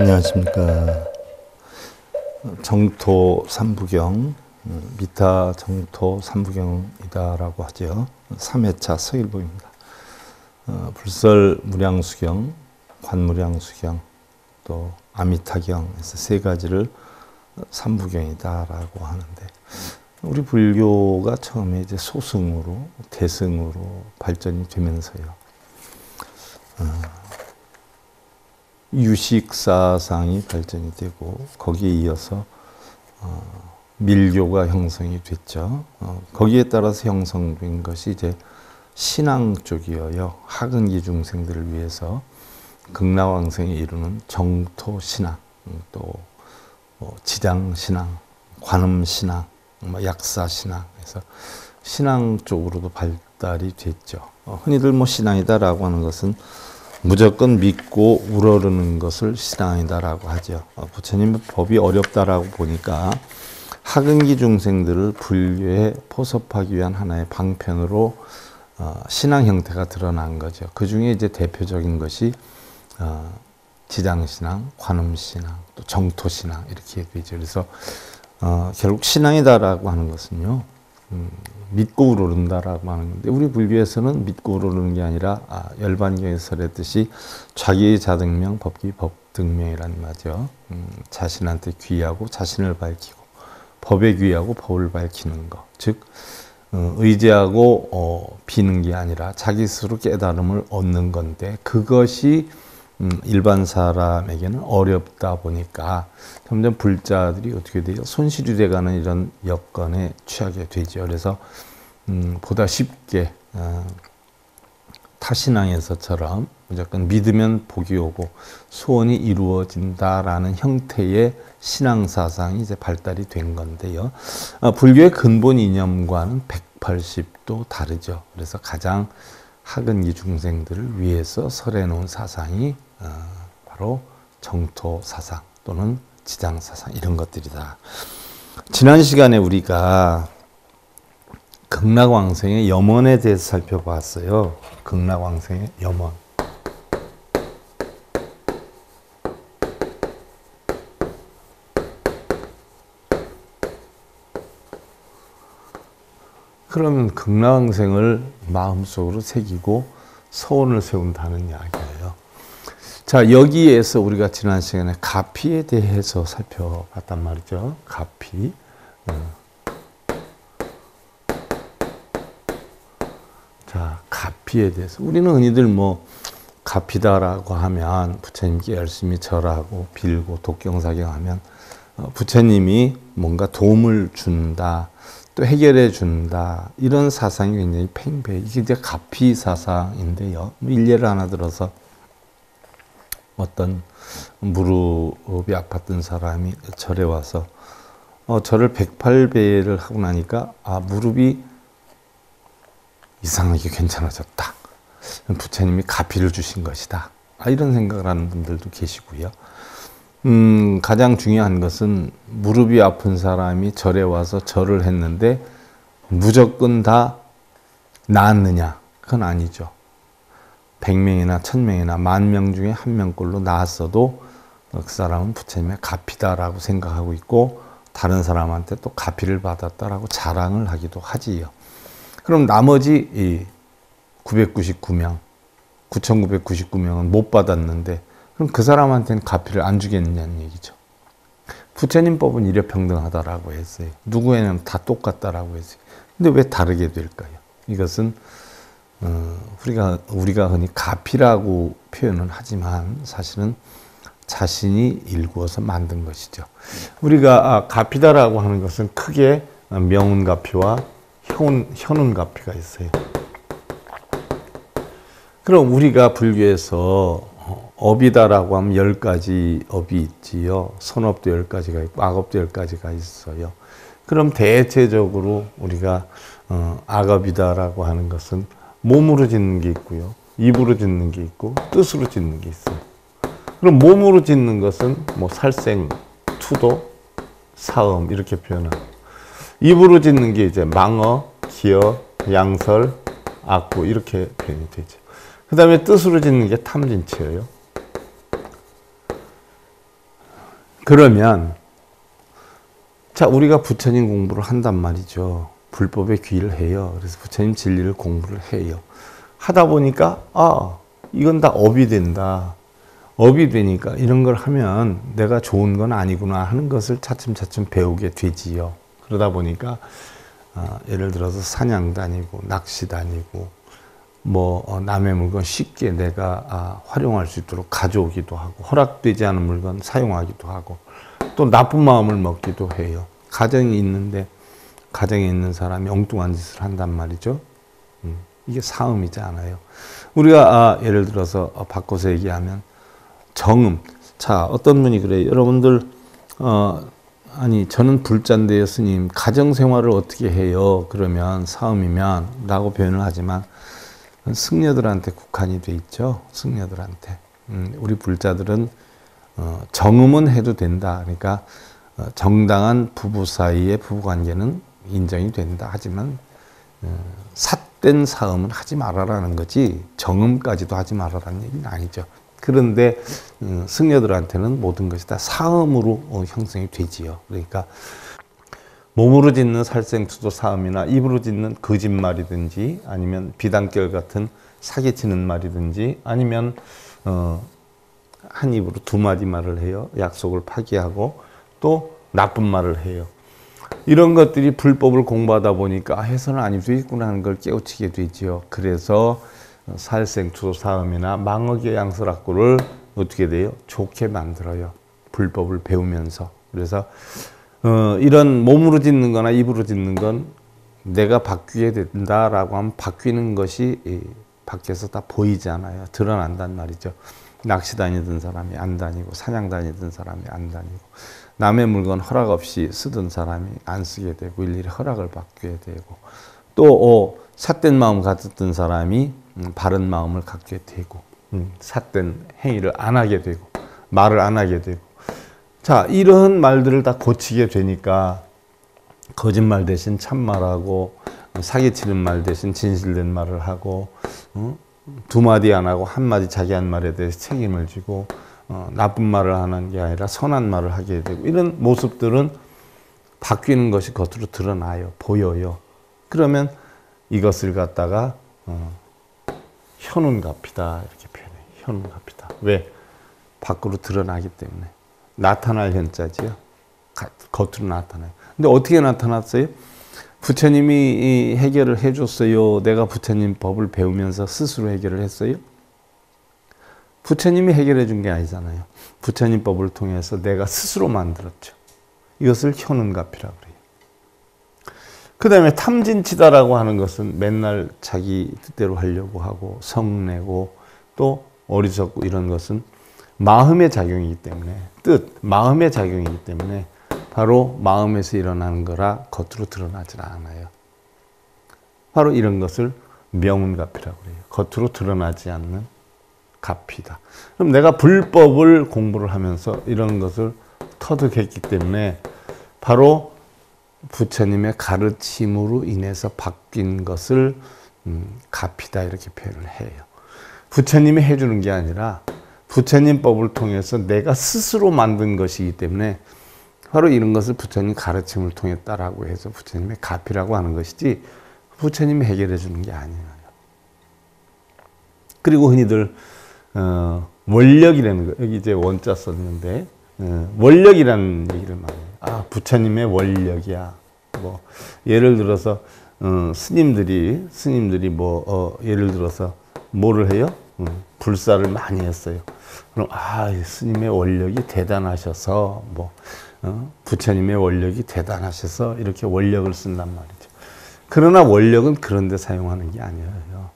안녕하십니까. 정토 삼부경, 미타 정토 삼부경이다라고 하죠. 3회차 서일보입니다. 불설 무량수경, 관무량수경, 또 아미타경에서 세 가지를 삼부경이다라고 하는데, 우리 불교가 처음에 이제 소승으로, 대승으로 발전이 되면서요. 유식사상이 발전이 되고 거기에 이어서 밀교가 형성이 됐죠. 거기에 따라서 형성된 것이 이제 신앙 쪽이어요. 하근기 중생들을 위해서 극락왕생에 이루는 정토신앙, 또 지장신앙, 관음신앙, 약사신앙, 그래서 신앙 쪽으로도 발달이 됐죠. 흔히들 신앙이다라고 하는 것은 무조건 믿고 우러르는 것을 신앙이다라고 하죠. 부처님의 법이 어렵다라고 보니까 하근기 중생들을 불교에 포섭하기 위한 하나의 방편으로 신앙 형태가 드러난 거죠. 그 중에 이제 대표적인 것이 지장신앙, 관음신앙, 또 정토신앙 이렇게 되죠. 그래서 결국 신앙이다라고 하는 것은요. 믿고 우러른다라고 하는 건데, 우리 불교에서는 믿고 우러르는 게 아니라 열반경에서 설했듯이 자기의 자등명, 법기 법등명이란 말이죠. 자신한테 귀하고 자신을 밝히고 법에 귀하고 법을 밝히는 것, 즉 의지하고 비는 게 아니라 자기 스스로 깨달음을 얻는 건데, 그것이 일반 사람에게는 어렵다 보니까 점점 불자들이 어떻게 돼요? 손실이 돼가는 이런 여건에 취하게 되죠. 그래서 보다 쉽게 타신앙에서처럼 무조건 믿으면 복이 오고 소원이 이루어진다라는 형태의 신앙 사상이 이제 발달이 된 건데요. 불교의 근본 이념과는 180도 다르죠. 그래서 가장 하근기 중생들을 위해서 설해놓은 사상이 바로 정토 사상 또는 지장 사상, 이런 것들이다. 지난 시간에 우리가 극락왕생의 염원에 대해서 살펴봤어요. 극락왕생의 염원. 그러면 극락왕생을 마음속으로 새기고 소원을 세운다는 이야기예요. 자, 여기에서 우리가 지난 시간에 가피에 대해서 살펴봤단 말이죠. 가피. 자, 가피에 대해서. 우리는 흔히들 가피다라고 하면 부처님께 열심히 절하고 빌고 독경사경하면 부처님이 뭔가 도움을 준다, 또 해결해 준다, 이런 사상이 굉장히 팽배해. 이게 이제 가피 사상인데요. 일례를 하나 들어서 어떤 무릎이 아팠던 사람이 절에 와서 절을 108배를 하고 나니까 무릎이 이상하게 괜찮아졌다. 부처님이 가피를 주신 것이다. 이런 생각을 하는 분들도 계시고요. 가장 중요한 것은 무릎이 아픈 사람이 절에 와서 절을 했는데 무조건 다 나았느냐? 그건 아니죠. 100명이나 1000명이나 10,000명 중에 한 명꼴로 나았어도 그 사람은 부처님의 가피다라고 생각하고 있고, 다른 사람한테 또 가피를 받았다라고 자랑을 하기도 하지요. 그럼 나머지 이 999명, 9,999명은 못 받았는데, 그럼 그 사람한테는 가피를 안 주겠느냐는 얘기죠. 부처님 법은 일여평등하다라고 했어요. 누구에는 다 똑같다라고 했어요. 근데 왜 다르게 될까요? 이것은 우리가 흔히 가피라고 표현은 하지만 사실은 자신이 일구어서 만든 것이죠. 우리가 가피다라고 하는 것은 크게 명운가피와 현운가피가 있어요. 그럼 우리가 불교에서 업이다라고 하면 10가지 업이 있지요. 선업도 10가지가 있고 악업도 10가지가 있어요. 그럼 대체적으로 우리가 악업이다라고 하는 것은 몸으로 짓는 게 있고요. 입으로 짓는 게 있고 뜻으로 짓는 게 있어요. 그럼 몸으로 짓는 것은 살생, 투도, 사음 이렇게 표현하고, 입으로 짓는 게 이제 망어, 기어, 양설, 악구 이렇게 표현이 되죠. 그 다음에 뜻으로 짓는 게 탐진치예요. 그러면 자, 우리가 부처님 공부를 한단 말이죠. 불법에 귀를 해요. 그래서 부처님 진리를 공부를 해요. 하다 보니까 이건 다 업이 된다. 업이 되니까 이런 걸 하면 내가 좋은 건 아니구나 하는 것을 차츰차츰 배우게 되지요. 그러다 보니까 예를 들어서 사냥 다니고 낚시 다니고 남의 물건 쉽게 내가 활용할 수 있도록 가져오기도 하고 허락되지 않은 물건 사용하기도 하고 또 나쁜 마음을 먹기도 해요. 가정이 있는데 가정에 있는 사람이 엉뚱한 짓을 한단 말이죠. 이게 사음이지 않아요. 우리가 예를 들어서 바꿔서 얘기하면 정음. 자, 어떤 분이 그래요. 여러분들 아니 저는 불자인데요 스님 가정생활을 어떻게 해요? 그러면 사음이면 라고 표현을 하지만 승려들한테 국한이 돼 있죠. 승려들한테. 우리 불자들은 정음은 해도 된다. 그러니까 정당한 부부 사이의 부부관계는 인정이 된다. 하지만 삿된 사음은 하지 말아라는 거지 정음까지도 하지 말아라는 얘기는 아니죠. 그런데 승려들한테는 모든 것이 다 사음으로 형성이 되지요. 그러니까 몸으로 짓는 살생투도 사음이나 입으로 짓는 거짓말이든지 아니면 비단결 같은 사기치는 말이든지 아니면 한 입으로 두 마디 말을 해요. 약속을 파기하고 또 나쁜 말을 해요. 이런 것들이 불법을 공부하다 보니까 해서는 아닐 수 있구나 하는 걸 깨우치게 되지요. 그래서 살생투도 사음이나 망어기의 양설악구를 어떻게 돼요? 좋게 만들어요. 불법을 배우면서. 그래서 이런 몸으로 짓는 거나 입으로 짓는 건 내가 바뀌게 된다라고 하면 바뀌는 것이 밖에서 다 보이잖아요. 드러난단 말이죠. 낚시 다니던 사람이 안 다니고 사냥 다니던 사람이 안 다니고 남의 물건 허락 없이 쓰던 사람이 안 쓰게 되고 일일이 허락을 받게 되고 또 삿된 마음 가졌던 사람이 바른 마음을 갖게 되고 삿된 행위를 안 하게 되고 말을 안 하게 되고 자 이런 말들을 다 고치게 되니까 거짓말 대신 참말하고 사기치는 말 대신 진실된 말을 하고 두 마디 안 하고 한 마디 자기 한 말에 대해서 책임을 지고 나쁜 말을 하는 게 아니라 선한 말을 하게 되고 이런 모습들은 바뀌는 것이 겉으로 드러나요. 보여요. 그러면 이것을 갖다가 현운갑이다 이렇게 표현해요. 현운갑이다. 왜? 밖으로 드러나기 때문에. 나타날 현자지요. 겉으로 나타나요. 근데 어떻게 나타났어요? 부처님이 해결을 해줬어요. 내가 부처님 법을 배우면서 스스로 해결을 했어요. 부처님이 해결해 준 게 아니잖아요. 부처님 법을 통해서 내가 스스로 만들었죠. 이것을 현운갑이라고 그래요. 그 다음에 탐진치다라고 하는 것은 맨날 자기 뜻대로 하려고 하고 성내고 또 어리석고 이런 것은 마음의 작용이기 때문에 마음의 작용이기 때문에 바로 마음에서 일어나는 거라 겉으로 드러나질 않아요. 바로 이런 것을 명운갑이라고 그래요. 겉으로 드러나지 않는 갑이다. 그럼 내가 불법을 공부를 하면서 이런 것을 터득했기 때문에 바로 부처님의 가르침으로 인해서 바뀐 것을 갑이다 이렇게 표현을 해요. 부처님이 해주는 게 아니라 부처님 법을 통해서 내가 스스로 만든 것이기 때문에 바로 이런 것을 부처님 가르침을 통했다라고 해서 부처님의 갑이라고 하는 것이지 부처님이 해결해 주는 게 아니에요. 그리고 흔히들 원력이라는 거 여기 이제 원자 썼는데 원력이라는 얘기를 많이 해요. 아 부처님의 원력이야. 뭐 예를 들어서 스님들이 예를 들어서 뭐를 해요? 불사를 많이 했어요. 그럼 스님의 원력이 대단하셔서 부처님의 원력이 대단하셔서 이렇게 원력을 쓴단 말이죠. 그러나 원력은 그런 데 사용하는 게 아니에요.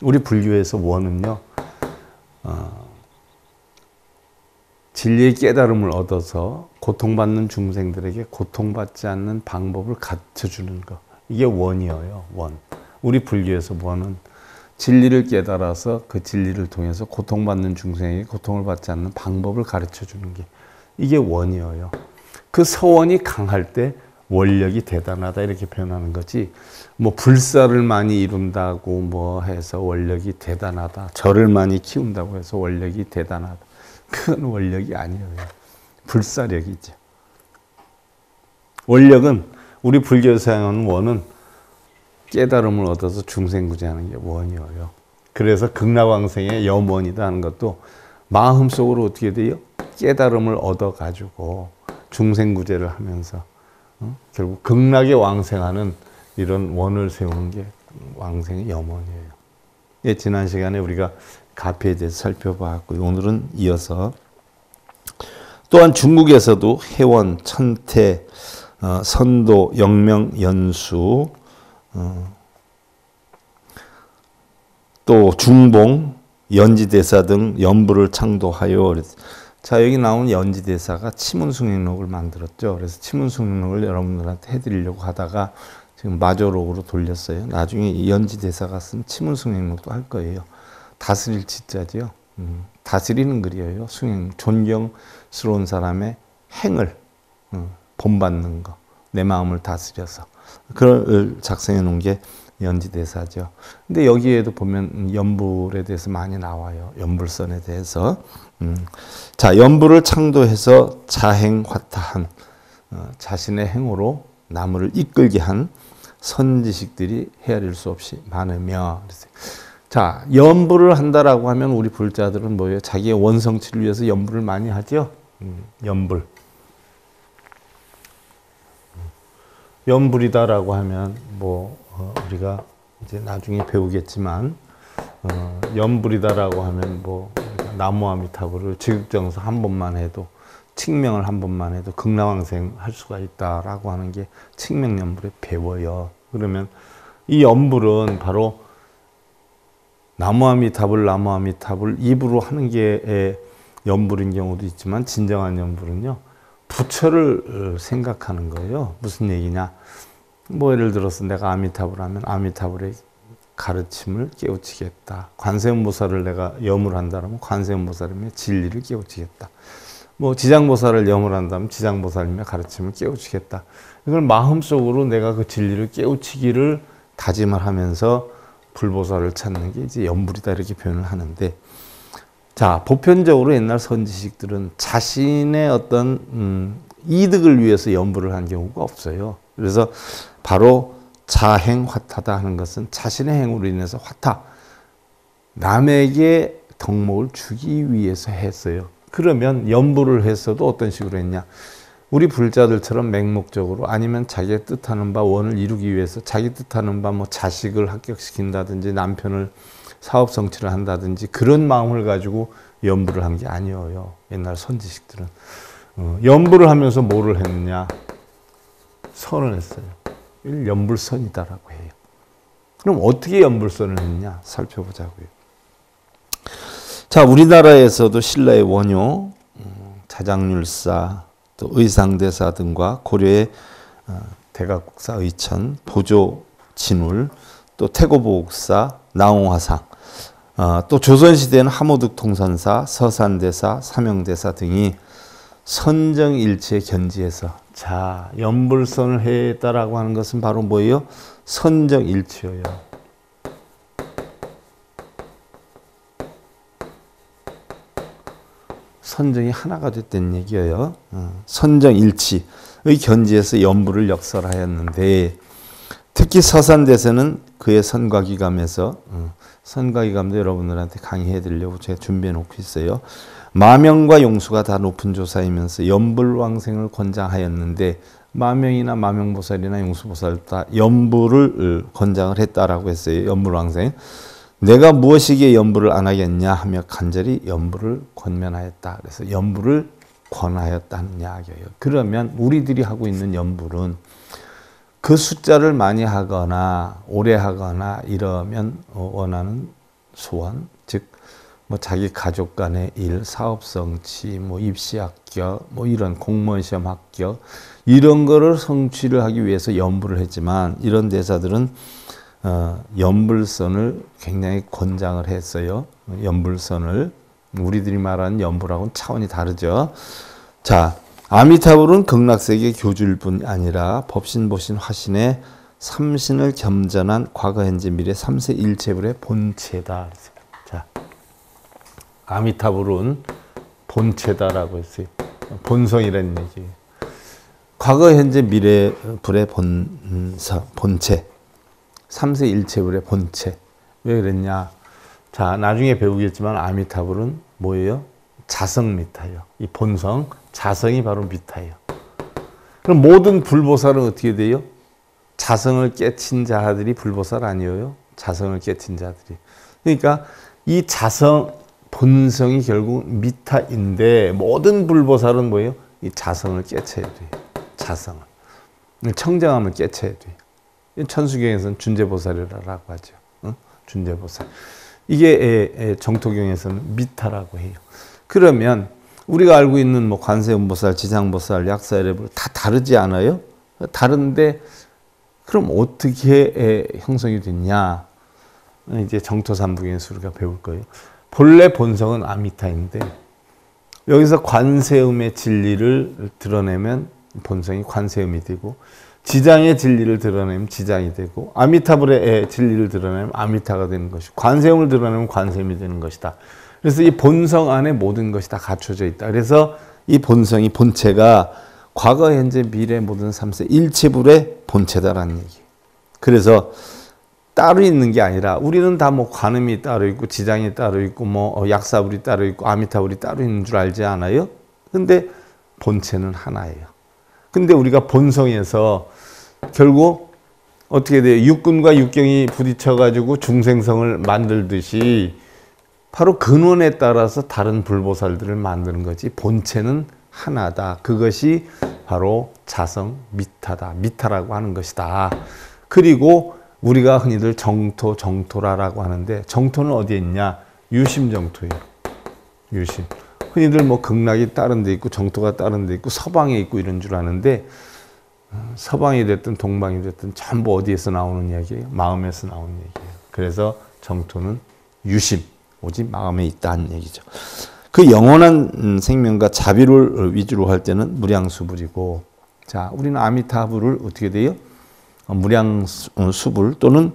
우리 불교에서 원은요. 진리의 깨달음을 얻어서 고통받는 중생들에게 고통받지 않는 방법을 가르쳐주는 것. 이게 원이에요. 원. 우리 불교에서 원은 진리를 깨달아서 그 진리를 통해서 고통받는 중생에게 고통을 받지 않는 방법을 가르쳐주는 게 이게 원이에요. 그 서원이 강할 때 원력이 대단하다 이렇게 표현하는 거지 불사를 많이 이룬다고 해서 원력이 대단하다 절을 많이 키운다고 해서 원력이 대단하다 그건 원력이 아니에요. 불사력이죠. 원력은 우리 불교에서 사용하는 원은 깨달음을 얻어서 중생구제하는 게 원이에요. 그래서 극락왕생의 염원이다 하는 것도 마음속으로 어떻게 돼요? 깨달음을 얻어가지고 중생구제를 하면서 결국 극락에 왕생하는 이런 원을 세우는 게 왕생의 염원이에요. 예, 지난 시간에 우리가 가피에 대해서 살펴봤고 오늘은 이어서 또한 중국에서도 해원, 천태, 선도, 영명, 연수, 또 중봉, 연지대사 등 연부를 창도하여. 자, 여기 나온 연지대사가 치문숭행록을 만들었죠. 그래서 치문숭행록을 여러분들한테 해드리려고 하다가 지금 마조록으로 돌렸어요. 나중에 이 연지대사가 쓴 치문숭행록도 할 거예요. 다스릴 지자지요. 다스리는 글이에요. 숭행, 존경스러운 사람의 행을 본받는 거, 내 마음을 다스려서 그걸 작성해 놓은 게 연지대사죠. 근데 여기에도 보면 연불에 대해서 많이 나와요. 연불선에 대해서. 자, 연불을 창도해서 자행화타한 자신의 행으로 남을 이끌게 한 선지식들이 헤아릴 수 없이 많으며. 자, 연불을 한다라고 하면 우리 불자들은 뭐예요? 자기의 원성치를 위해서 연불을 많이 하죠. 연불. 연불이다라고 하면 뭐 우리가 이제 나중에 배우겠지만 연불이다라고 하면 뭐 나무아미타불을 지극정서 한 번만 해도 칙명을 한 번만 해도 극락왕생 할 수가 있다라고 하는 게 칙명연불에 배워요. 그러면 이 연불은 바로 나무아미타불 입으로 하는 게 연불인 경우도 있지만 진정한 연불은요 부처를 생각하는 거예요. 무슨 얘기냐? 뭐 예를 들어서 내가 아미타불 하면 아미타불의 가르침을 깨우치겠다. 관세음보살을 내가 염을 한다면 관세음보살님의 진리를 깨우치겠다. 뭐 지장보살을 염을 한다면 지장보살님의 가르침을 깨우치겠다. 이걸 마음속으로 내가 그 진리를 깨우치기를 다짐을 하면서 불보살을 찾는 게 이제 연불이다 이렇게 표현을 하는데, 자, 보편적으로 옛날 선지식들은 자신의 어떤 이득을 위해서 연불을 한 경우가 없어요. 그래서 바로 자행화타다 하는 것은 자신의 행으로 인해서 화타, 남에게 덕목을 주기 위해서 했어요. 그러면 연불을 했어도 어떤 식으로 했냐? 우리 불자들처럼 맹목적으로 아니면 자기의 뜻하는 바 원을 이루기 위해서 자기 뜻하는 바 뭐 자식을 합격시킨다든지 남편을 사업 성취를 한다든지 그런 마음을 가지고 연불을 한 게 아니에요. 옛날 선지식들은. 연불을 하면서 뭐를 했느냐? 선을 했어요. 이걸 연불선이다라고 해요. 그럼 어떻게 연불선을 했냐? 살펴보자고요. 자, 우리나라에서도 신라의 원효, 자장률사, 또 의상대사 등과 고려의 대각국사 의천, 보조진울, 또 태고보국사, 나홍화상, 또 조선시대에는 하모득 통선사, 서산대사, 삼영대사 등이 선정일치에 견지해서, 자, 연불선을 했다라고 하는 것은 바로 뭐예요? 선정일치예요. 선정이 하나가 됐다는 얘기예요. 선정일치의 견지에서 연불을 역설하였는데, 특히 서산대사는 그의 선과기감에서, 선과기감도 여러분들한테 강의해 드리려고 제가 준비해 놓고 있어요. 마명과 용수가 다 높은 조사이면서 연불왕생을 권장하였는데, 마명이나 마명보살이나 용수보살 다 연불을 권장을 했다라고 했어요. 연불왕생. 내가 무엇이기에 연불을 안 하겠냐 하며 간절히 연불을 권면하였다. 그래서 연불을 권하였다는 이야기예요. 그러면 우리들이 하고 있는 연불은 그 숫자를 많이 하거나 오래 하거나 이러면 원하는 소원, 즉 뭐 자기 가족 간의 일, 사업 성취, 뭐 입시 합격, 뭐 이런 공무원 시험 합격 이런 거를 성취를 하기 위해서 연불을 했지만, 이런 대사들은 연불선을 굉장히 권장을 했어요. 연불선을. 우리들이 말하는 연불하고는 차원이 다르죠. 자, 아미타불은 극락세계 교주일 뿐 아니라 법신, 보신, 화신의 삼신을 겸전한 과거, 현재, 미래 삼세 일체불의 본체다. 자, 아미타불은 본체다라고 했어요. 본성이라는 얘기예요. 과거, 현재, 미래 불의 본체. 3세 일체불의 본체. 왜 그랬냐? 자, 나중에 배우겠지만 아미타불은 뭐예요? 자성 미타예요. 이 본성, 자성이 바로 미타예요. 그럼 모든 불보살은 어떻게 돼요? 자성을 깨친 자들이 불보살 아니에요? 자성을 깨친 자들이. 그러니까 이 자성, 본성이 결국 미타인데 모든 불보살은 뭐예요? 이 자성을 깨쳐야 돼요. 자성을. 청정함을 깨쳐야 돼요. 천수경에서는 준재보살이라고 하죠. 준재보살. 이게 정토경에서는 미타라고 해요. 그러면 우리가 알고 있는 뭐 관세음보살, 지상보살, 약사열애불 다 다르지 않아요? 다른데 그럼 어떻게 형성이 됐냐? 이제 정토삼부경에서 우리가 배울 거예요. 본래 본성은 아미타인데 여기서 관세음의 진리를 드러내면 본성이 관세음이 되고 지장의 진리를 드러내면 지장이 되고 아미타불의 진리를 드러내면 아미타가 되는 것이고 관세음을 드러내면 관세음이 되는 것이다. 그래서 이 본성 안에 모든 것이 다 갖춰져 있다. 그래서 이 본성이 본체가 과거, 현재, 미래 모든 3세 일체불의 본체다라는 얘기예요. 그래서 따로 있는 게 아니라 우리는 다 뭐 관음이 따로 있고 지장이 따로 있고 뭐 약사불이 따로 있고 아미타불이 따로 있는 줄 알지 않아요? 근데 본체는 하나예요. 근데 우리가 본성에서 결국 어떻게 돼요? 육근과 육경이 부딪혀가지고 중생성을 만들듯이 바로 근원에 따라서 다른 불보살들을 만드는 거지 본체는 하나다. 그것이 바로 자성 미타다. 미타라고 하는 것이다. 그리고 우리가 흔히들 정토, 정토라라고 하는데 정토는 어디에 있냐? 유심 정토예요. 유심. 흔히들 뭐 극락이 다른 데 있고 정토가 다른 데 있고 서방에 있고 이런 줄 아는데 서방이 됐든 동방이 됐든 전부 어디에서 나오는 이야기예요? 마음에서 나오는 얘기예요. 그래서 정토는 유심, 오직 마음에 있다는 얘기죠. 그 영원한 생명과 자비를 위주로 할 때는 무량수불이고, 자, 우리는 아미타불을 어떻게 돼요? 무량수불 또는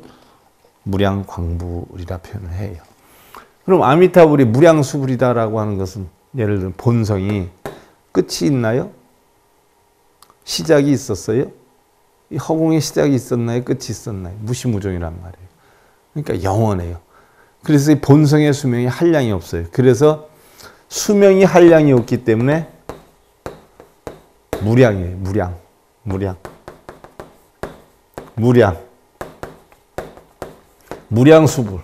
무량광불이라 표현을 해요. 그럼 아미타불이 무량수불이다라고 하는 것은 예를 들면 본성이 끝이 있나요? 시작이 있었어요? 이 허공에 시작이 있었나요? 끝이 있었나요? 무시무종이란 말이에요. 그러니까 영원해요. 그래서 이 본성의 수명이 한량이 없어요. 그래서 수명이 한량이 없기 때문에 무량이에요. 무량수불.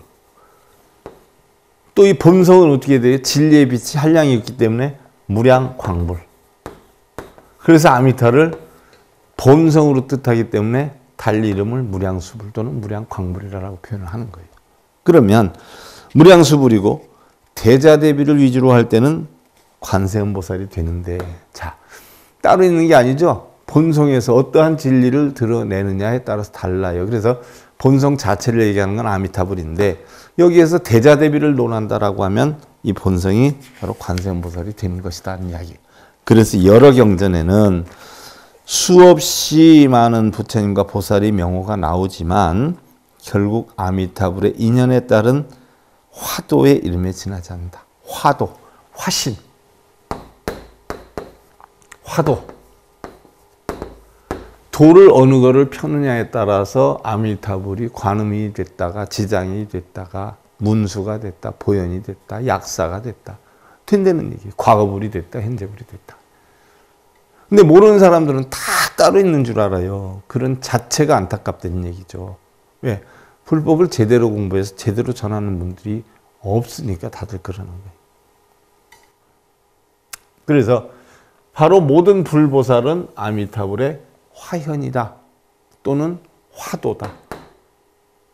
또 이 본성은 어떻게 돼요? 진리의 빛이 한량이 없기 때문에 무량광불. 그래서 아미타를 본성으로 뜻하기 때문에 달리 이름을 무량수불 또는 무량광불이라고 표현을 하는 거예요. 그러면 무량수불이고 대자대비를 위주로 할 때는 관세음보살이 되는데, 자, 따로 있는 게 아니죠. 본성에서 어떠한 진리를 드러내느냐에 따라서 달라요. 그래서 본성 자체를 얘기하는 건 아미타불인데 여기에서 대자대비를 논한다라고 하면 이 본성이 바로 관세음보살이 되는 것이다 하는 이야기. 그래서 여러 경전에는 수없이 많은 부처님과 보살이 명호가 나오지만 결국 아미타불의 인연에 따른 화도의 이름에 지나지 않는다. 화도, 화신, 화도. 도를 어느 거를 펴느냐에 따라서 아미타불이 관음이 됐다가 지장이 됐다가 문수가 됐다, 보현이 됐다, 약사가 됐다. 된다는 얘기예요. 과거불이 됐다, 현재불이 됐다. 근데 모르는 사람들은 다 따로 있는 줄 알아요. 그런 자체가 안타깝다는 얘기죠. 왜? 불법을 제대로 공부해서 제대로 전하는 분들이 없으니까 다들 그러는 거예요. 그래서 바로 모든 불보살은 아미타불의 화현이다 또는 화도다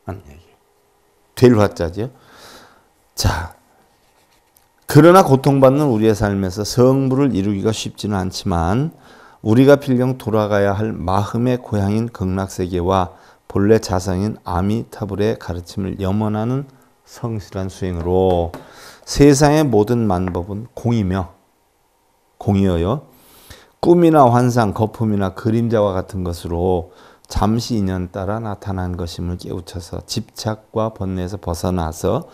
하는 얘기예요. 될 화자죠. 자, 그러나 고통받는 우리의 삶에서 성불을 이루기가 쉽지는 않지만 우리가 필경 돌아가야 할 마음의 고향인 극락세계와 본래 자성인 아미타불의 가르침을 염원하는 성실한 수행으로 세상의 모든 만법은 공이어요. 꿈이나 환상, 거품이나 그림자와 같은 것으로 잠시 인연 따라 나타난 것임을 깨우쳐서 집착과 번뇌에서 벗어나서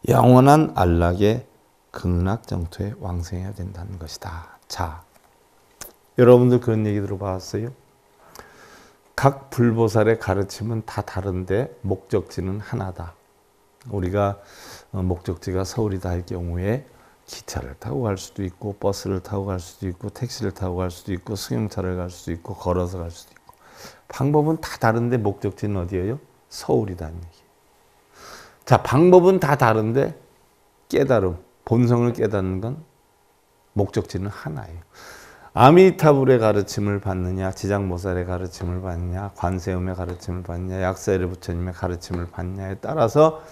영원한 안락의 극락정토에 왕생해야 된다는 것이다. 자, 여러분들 그런 얘기 들어봤어요? 각 불보살의 가르침은 다 다른데 목적지는 하나다. 우리가 목적지가 서울이다 할 경우에 기차를 타고 갈 수도 있고 버스를 타고 갈 수도 있고 택시를 타고 갈 수도 있고 승용차를 갈 수도 있고 걸어서 갈 수도 있고 방법은 다 다른데 목적지는 어디예요? 서울이다는 얘기. 자, 방법은 다 다른데 깨달음, 본성을 깨닫는 건 목적지는 하나예요. 아미타불의 가르침을 받느냐, 지장보살의 가르침을 받느냐, 관세음의 가르침을 받느냐, 약사일의 부처님의 가르침을 받느냐에 따라서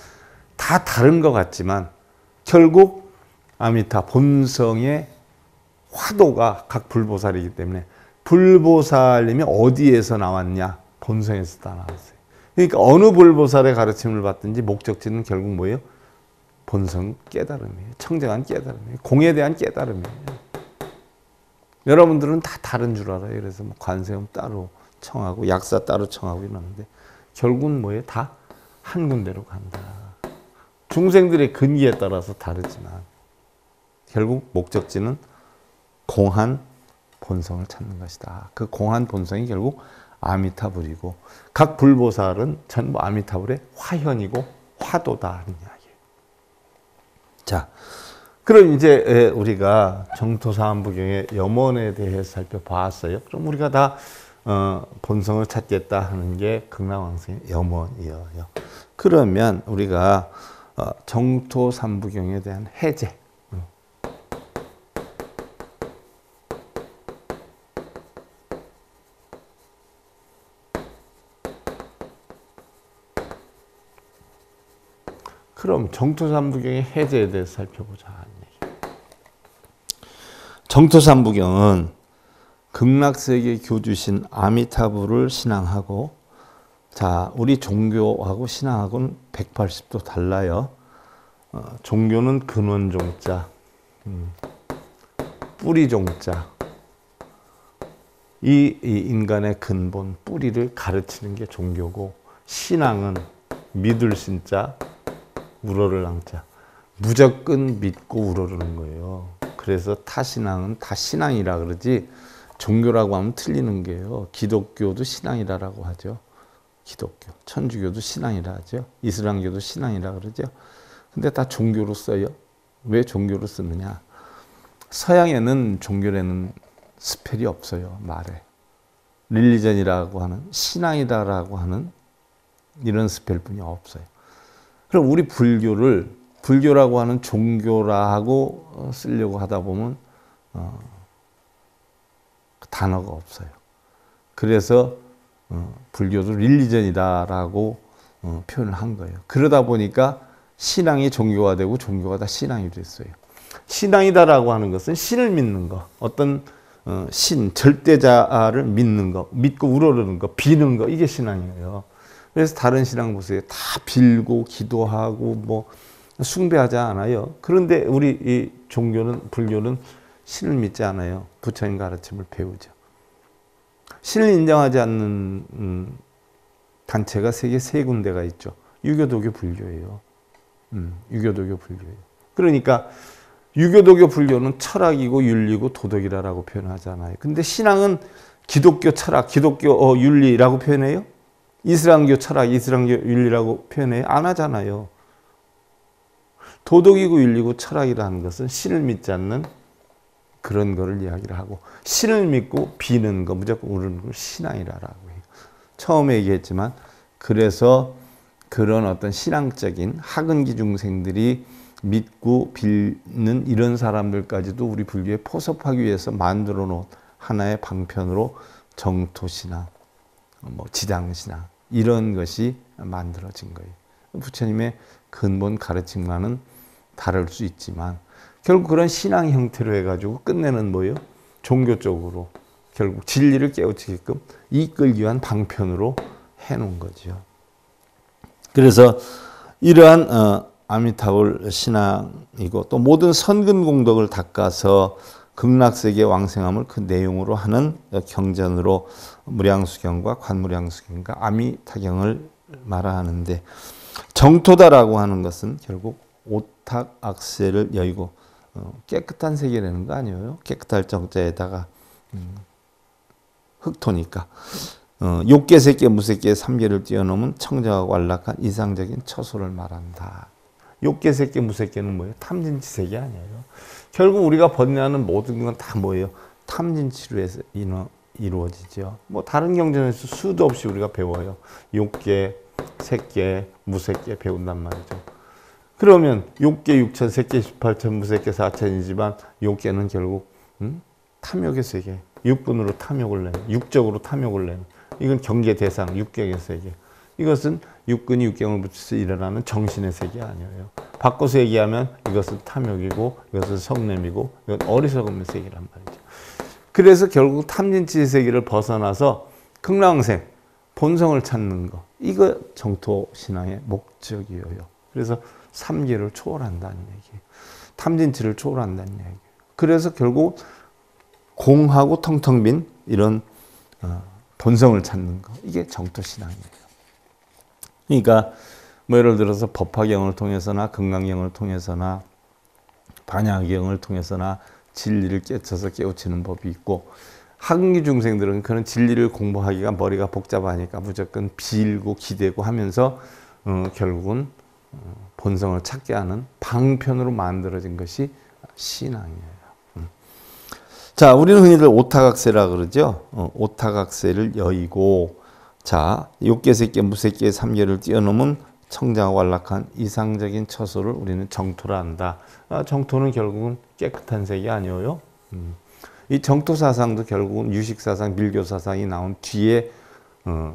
다 다른 것 같지만 결국 아미타 본성의 화도가 각 불보살이기 때문에 불보살님이 어디에서 나왔냐? 본성에서 다 나왔어요. 그러니까 어느 불보살의 가르침을 받든지 목적지는 결국 뭐예요? 본성 깨달음이에요. 청정한 깨달음이에요. 공에 대한 깨달음이에요. 여러분들은 다 다른 줄 알아요. 그래서 뭐 관세음 따로 청하고 약사 따로 청하고 이러는데 결국은 뭐예요? 다 한 군데로 간다. 중생들의 근기에 따라서 다르지만 결국 목적지는 공한 본성을 찾는 것이다. 그 공한 본성이 결국 아미타불이고 각 불보살은 전부 아미타불의 화현이고 화도다 하는 이야기예요. 자, 그럼 이제 우리가 정토사한부경의 염원에 대해 살펴봤어요. 그럼 우리가 다 본성을 찾겠다 하는 게 극락왕생의 염원이에요. 그러면 우리가 정토삼부경에 대한 해제, 그럼 정토삼부경의 해제에 대해서 살펴보자 하는 얘기예요. 정토삼부경은 극락세계 교주신 아미타불을 신앙하고, 자, 우리 종교하고 신앙하고는 180도 달라요. 종교는 근원종자, 뿌리종자, 이 인간의 근본, 뿌리를 가르치는 게 종교고, 신앙은 믿을 신자, 우러를 앙자, 무조건 믿고 우러르는 거예요. 그래서 타신앙은 다 신앙이라 그러지 종교라고 하면 틀리는 게요. 기독교도 신앙이라고 하죠. 기독교, 천주교도 신앙이라 하죠. 이슬람교도 신앙이라 그러죠. 근데 다 종교로 써요. 왜 종교로 쓰느냐? 서양에는 종교라는 스펠이 없어요. 말에. 릴리전이라고 하는, 신앙이다라고 하는 이런 스펠뿐이 없어요. 그럼 우리 불교를 불교라고 하는 종교라고 쓰려고 하다 보면 단어가 없어요. 그래서 불교도 릴리전이다라고 표현을 한 거예요. 그러다 보니까 신앙이 종교가 되고 종교가 다 신앙이 됐어요. 신앙이다라고 하는 것은 신을 믿는 거, 어떤 신, 절대자를 믿는 거, 믿고 우러르는 거, 비는 거, 이게 신앙이에요. 그래서 다른 신앙 보세요. 다 빌고 기도하고 뭐 숭배하지 않아요. 그런데 우리 이 종교는, 불교는 신을 믿지 않아요. 부처님 가르침을 배우죠. 신을 인정하지 않는 단체가 세계 3군데가 있죠. 유교도교 불교예요. 유교도교 불교예요. 그러니까 유교도교 불교는 철학이고 윤리고 도덕이라고 표현하잖아요. 근데 신앙은 기독교 철학, 기독교 윤리라고 표현해요? 이슬람교 철학, 이슬람교 윤리라고 표현해요? 안 하잖아요. 도덕이고 윤리고 철학이라는 것은 신을 믿지 않는 그런 거를 이야기를 하고, 신을 믿고 비는 거, 무조건 우르는 걸 신앙이라고 해요. 처음에 얘기했지만, 그래서 그런 어떤 신앙적인 학은기 중생들이 믿고 빌는 이런 사람들까지도 우리 불교에 포섭하기 위해서 만들어 놓은 하나의 방편으로 정토신앙, 뭐 지장신앙, 이런 것이 만들어진 거예요. 부처님의 근본 가르침과는 다를 수 있지만 결국 그런 신앙 형태로 해가지고 끝내는 뭐예요? 종교적으로 결국 진리를 깨우치게끔 이끌기 위한 방편으로 해놓은 거죠. 그래서 이러한 아미타불 신앙이고 또 모든 선근 공덕을 닦아서 극락세계 왕생함을 그 내용으로 하는 경전으로 무량수경과 관무량수경과 아미타경을 말하는데, 정토다라고 하는 것은 결국 오탁 악세를 여의고 깨끗한 세계라는 거 아니에요? 깨끗할 정자에다가 흑토니까. 욕계, 색계, 무색계의 삼계를 뛰어넘은 청정하고 안락한 이상적인 처소를 말한다. 욕계, 색계, 무색계는 뭐예요? 탐진치색이 아니에요. 결국 우리가 번뇌하는 모든 건 다 뭐예요? 탐진치로 해서 이루어지죠. 뭐 다른 경전에서 수도 없이 우리가 배워요. 욕계, 색계, 무색계 배운단 말이죠. 그러면 욕계 6천, 색계 18천, 무색계 4천이지만 욕계는 결국 탐욕의 세계, 육분으로 탐욕을 내는, 육적으로 탐욕을 내는, 이건 경계 대상, 육경의 세계. 이것은 육근이 육경을 붙여서 일어나는 정신의 세계 아니에요. 바꿔서 얘기하면 이것은 탐욕이고 이것은 성냄이고 이건 어리석음의 세계란 말이죠. 그래서 결국 탐진치의 세계를 벗어나서 극락생, 본성을 찾는 거, 이거 정토신앙의 목적이에요. 그래서 삼계를 초월한다는 얘기예요. 탐진치를 초월한다는 얘기예요. 그래서 결국 공하고 텅텅 빈 이런 본성을 찾는 거, 이게 정토신앙이에요. 그러니까 뭐 예를 들어서 법화경을 통해서나 금강경을 통해서나 반야경을 통해서나 진리를 깨쳐서 깨우치는 법이 있고, 학기 중생들은 그런 진리를 공부하기가 머리가 복잡하니까 무조건 빌고 기대고 하면서 결국은 본성을 찾게 하는 방편으로 만들어진 것이 신앙이에요. 자, 우리는 흔히들 오타각세라 그러죠. 오타각세를 여의고, 자, 욕계, 색계, 무색계의 삼계를 뛰어넘은 청정하고 안락한 이상적인 처소를 우리는 정토라 한다. 정토는 결국은 깨끗한 색이 아니에요. 이 정토 사상도 결국은 유식 사상, 밀교 사상이 나온 뒤에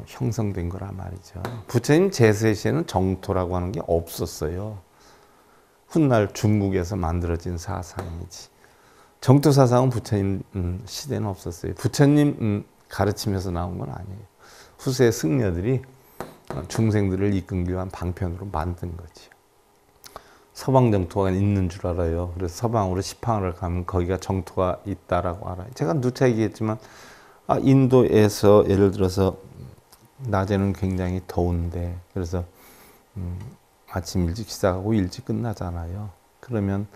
형성된 거란 말이죠. 부처님 제세 시에는 정토라고 하는 게 없었어요. 훗날 중국에서 만들어진 사상이지. 정토 사상은 부처님 시대는 없었어요. 부처님 가르치면서 나온 건 아니에요. 후세 승려들이 중생들을 이끌기 위한 방편으로 만든 거지. 서방 정토가 있는 줄 알아요. 그래서 서방으로 시방을 가면 거기가 정토가 있다라고 알아요. 제가 누차 얘기했지만 인도에서 예를 들어서 낮에는 굉장히 더운데, 그래서 아침 일찍 시작하고 일찍 끝나잖아요. 그러면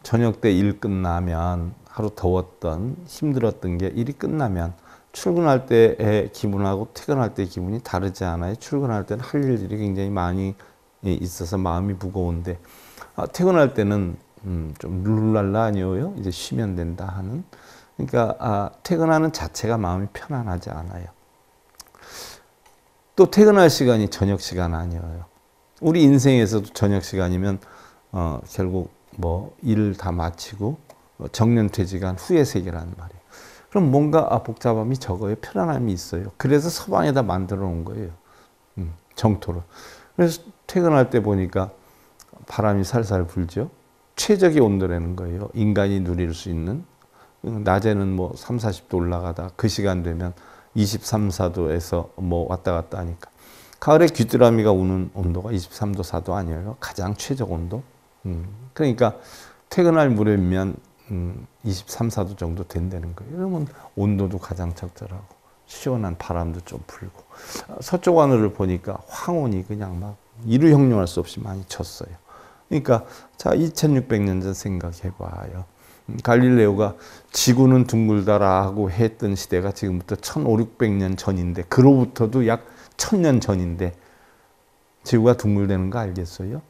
저녁 때 일 끝나면 하루 더웠던 힘들었던 게 일이 끝나면 출근할 때의 기분하고 퇴근할 때의 기분이 다르지 않아요. 출근할 때는 할 일들이 굉장히 많이 있어서 마음이 무거운데, 퇴근할 때는 좀 룰랄라 아니에요. 이제 쉬면 된다 하는. 그러니까 퇴근하는 자체가 마음이 편안하지 않아요. 또 퇴근할 시간이 저녁 시간 아니에요. 우리 인생에서도 저녁 시간이면 결국 뭐 일을 다 마치고 정년퇴직한 후의 세계라는 말이에요. 그럼 뭔가 복잡함이 적어요. 편안함이 있어요. 그래서 서방에다 만들어 놓은 거예요. 정토를. 그래서 퇴근할 때 보니까 바람이 살살 불죠. 최적의 온도라는 거예요. 인간이 누릴 수 있는. 낮에는 뭐 3, 40도 올라가다 그 시간 되면 23, 4도에서 뭐 왔다 갔다 하니까. 가을에 귀뚜라미가 우는 온도가 23도, 4도 아니에요. 가장 최적 온도. 그러니까 퇴근할 무렵이면 23, 4도 정도 된다는 거예요. 그러면 온도도 가장 적절하고 시원한 바람도 좀 불고. 서쪽 하늘을 보니까 황혼이 그냥 막 이루 형용할 수 없이 많이 쳤어요. 그러니까 자, 2600년 전 생각해 봐요. 갈릴레오가 지구는 둥글다라고 했던 시대가 지금부터 1500, 600년 전인데, 그로부터도 약 1000년 전인데 지구가 둥글다는 거 알겠어요?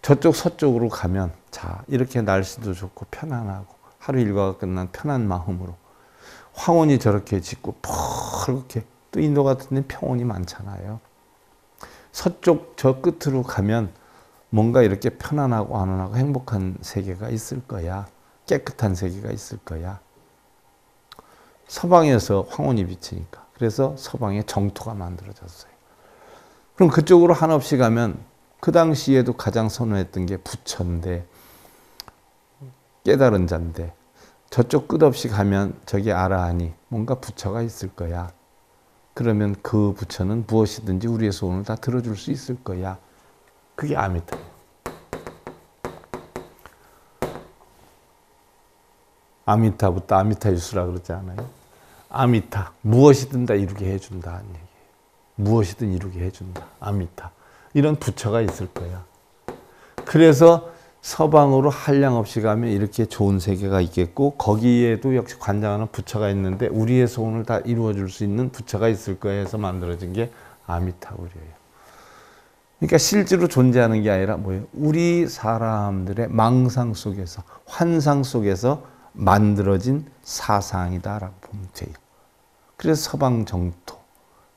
저쪽 서쪽으로 가면 자, 이렇게 날씨도 좋고 편안하고 하루 일과가 끝난 편한 마음으로 황혼이 저렇게 짙고 펄겋게, 또 인도 같은 데 평온이 많잖아요. 서쪽 저 끝으로 가면 뭔가 이렇게 편안하고 안온하고 행복한 세계가 있을 거야. 깨끗한 세계가 있을 거야. 서방에서 황혼이 비치니까. 그래서 서방에 정토가 만들어졌어요. 그럼 그쪽으로 한없이 가면 그 당시에도 가장 선호했던 게 부처인데, 깨달은 자인데, 저쪽 끝없이 가면 저기 아라하니 뭔가 부처가 있을 거야. 그러면 그 부처는 무엇이든지 우리의 소원을 다 들어줄 수 있을 거야. 그게 아미타예요. 아미타부터 아미타유수라 그러지 않아요? 아미타, 무엇이든 다 이루게 해준다는 얘기예요. 무엇이든 이루게 해준다. 아미타. 이런 부처가 있을 거야. 그래서 서방으로 한량없이 가면 이렇게 좋은 세계가 있겠고 거기에도 역시 관장하는 부처가 있는데 우리의 소원을 다 이루어줄 수 있는 부처가 있을 거야 해서 만들어진 게 아미타불이에요. 그러니까 실제로 존재하는 게 아니라 뭐예요? 우리 사람들의 망상 속에서 환상 속에서 만들어진 사상이다라고 보면 돼요. 그래서 서방 정토,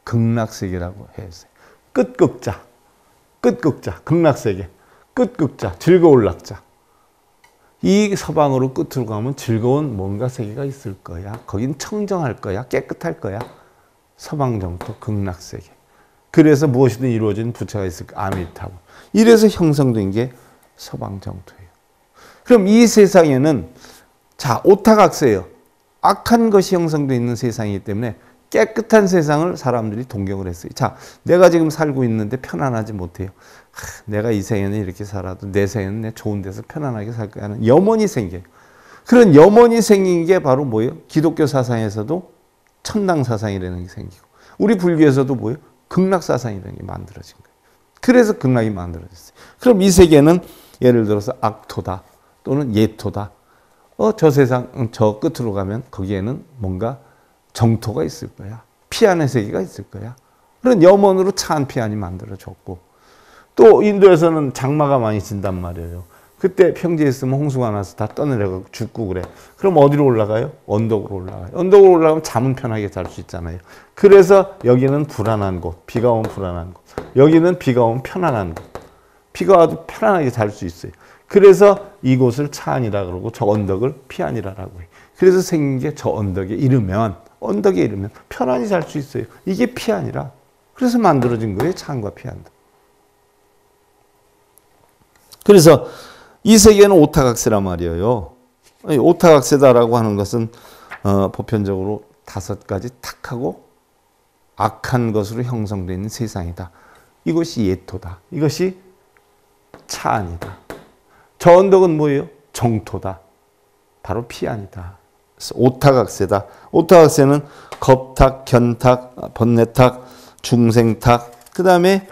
극락세계라고 해서 끝극자, 극락세계, 끝극자, 즐거울 낙자. 이 서방으로 끝으로 가면 즐거운 뭔가 세계가 있을 거야. 거긴 청정할 거야, 깨끗할 거야. 서방 정토, 극락세계. 그래서 무엇이든 이루어진 부처가 있을까? 아미타불. 이래서 형성된 게 서방 정토예요. 그럼 이 세상에는 자, 오타각세예요. 악한 것이 형성되어 있는 세상이기 때문에 깨끗한 세상을 사람들이 동경을 했어요. 자, 내가 지금 살고 있는데 편안하지 못해요. 내가 이 생에는 이렇게 살아도 내 생에는 내 좋은 데서 편안하게 살 거야 하는 염원이 생겨요. 그런 염원이 생긴 게 바로 뭐예요? 기독교 사상에서도 천당 사상이라는 게 생기고 우리 불교에서도 뭐예요? 극락 사상이라는 게 만들어진 거예요. 그래서 극락이 만들어졌어요. 그럼 이 세계는 예를 들어서 악토다 또는 예토다. 저 세상 저 끝으로 가면 거기에는 뭔가 정토가 있을 거야. 피안의 세계가 있을 거야. 그런 염원으로 차한 피안이 만들어졌고 또 인도에서는 장마가 많이 진단 말이에요. 그때 평지에 있으면 홍수가 나서 다 떠내려가고 죽고 그래. 그럼 어디로 올라가요? 언덕으로 올라가요. 언덕으로 올라가면 잠은 편하게 잘 수 있잖아요. 그래서 여기는 불안한 곳, 비가 오면 불안한 곳. 여기는 비가 오면 편안한 곳. 비가 와도 편안하게 잘 수 있어요. 그래서 이곳을 차안이라 그러고 저 언덕을 피안이라고 해요. 그래서 생긴 게 저 언덕에 이르면 편안히 잘 수 있어요. 이게 피안이라. 그래서 만들어진 거예요. 차안과 피안도. 그래서 이 세계는 오타각세란 말이에요. 오타각세다라고 하는 것은 보편적으로 5가지 탁하고 악한 것으로 형성되어 있는 세상이다. 이것이 예토다. 이것이 차안이다. 저 언덕은 뭐예요? 정토다. 바로 피안이다. 그래서 오타각세다. 오타각세는 겁탁, 견탁, 번뇌탁, 중생탁, 그 다음에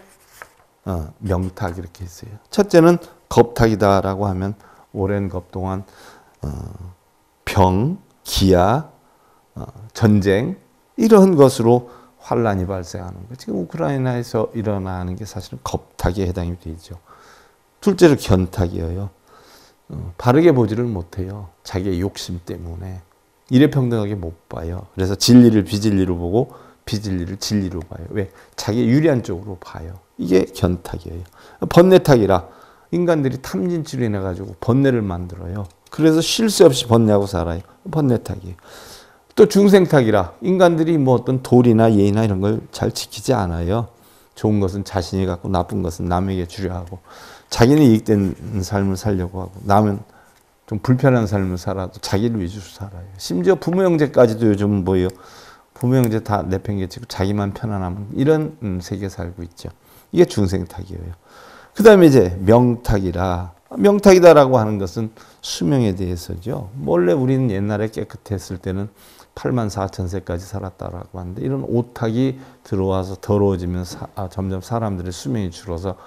명탁 이렇게 있어요. 첫째는 겁탁이다라고 하면 오랜 겁 동안 병, 기아, 전쟁 이런 것으로 환란이 발생하는 거. 지금 우크라이나에서 일어나는 게 사실은 겁탁에 해당이 되죠. 둘째로 견탁이에요. 바르게 보지를 못해요. 자기의 욕심 때문에. 이래평등하게 못 봐요. 그래서 진리를 비진리로 보고 비진리를 진리로 봐요. 왜? 자기의 유리한 쪽으로 봐요. 이게 견탁이에요. 번뇌탁이라 인간들이 탐진치로 인해가지고 번뇌를 만들어요. 그래서 쉴 새 없이 번뇌하고 살아요. 번뇌탁이에요. 또 중생탁이라 인간들이 뭐 어떤 도리나 예의나 이런 걸 잘 지키지 않아요. 좋은 것은 자신이 갖고 나쁜 것은 남에게 주려 하고 자기는 이익된 삶을 살려고 하고 남은 좀 불편한 삶을 살아도 자기를 위주로 살아요. 심지어 부모 형제까지도 요즘 뭐예요? 부모 형제 다 내팽개치고 자기만 편안하면 이런 세계에 살고 있죠. 이게 중생탁이에요. 그 다음에 이제 명탁이라 명탁이다라고 하는 것은 수명에 대해서죠. 원래 우리는 옛날에 깨끗했을 때는 84,000세까지 살았다라고 하는데 이런 오탁이 들어와서 더러워지면서 점점 사람들의 수명이 줄어서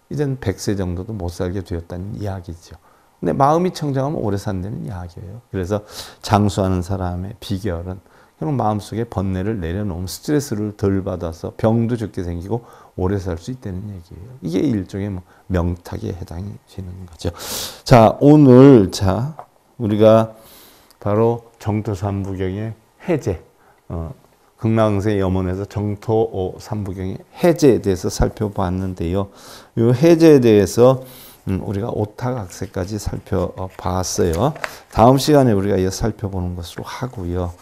이젠 100세 정도도 못 살게 되었다는 이야기죠. 근데 마음이 청정하면 오래 산다는 이야기예요. 그래서 장수하는 사람의 비결은 그냥 마음속에 번뇌를 내려놓으면 스트레스를 덜 받아서 병도 적게 생기고 오래 살 수 있다는 얘기예요. 이게 일종의 명탁에 해당이 되는 거죠. 자, 오늘 우리가 바로 정토 삼부경의 해제, 극락응세 염원에서 정토 삼부경의 해제에 대해서 살펴봤는데요. 이 해제에 대해서 우리가 오타각세까지 살펴봤어요. 다음 시간에 우리가 이어 살펴보는 것으로 하고요.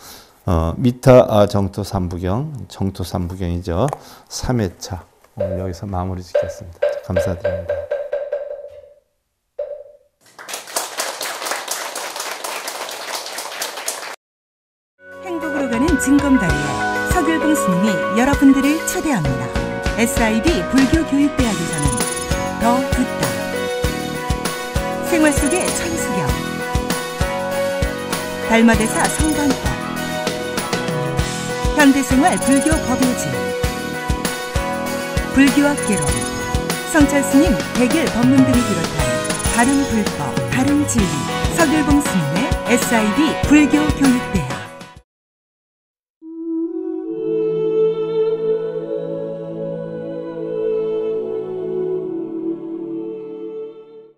미타 정토 삼부경, 정토 삼부경이죠. 3회차 오늘 여기서 마무리 짓겠습니다. 감사드립니다. 행복으로 가는 징검다리에 서길봉 스님이 여러분들을 초대합니다. SIB 불교교육대학에서는 더 듣다, 생활 속의 천수경, 달마대사 성관법, 현대생활 불교 법요지, 불교학 개론, 성찰스님 백일 법문 등을 비롯한 다른 불법, 다른 진리. 서길봉 스님의 SIB 불교 교육대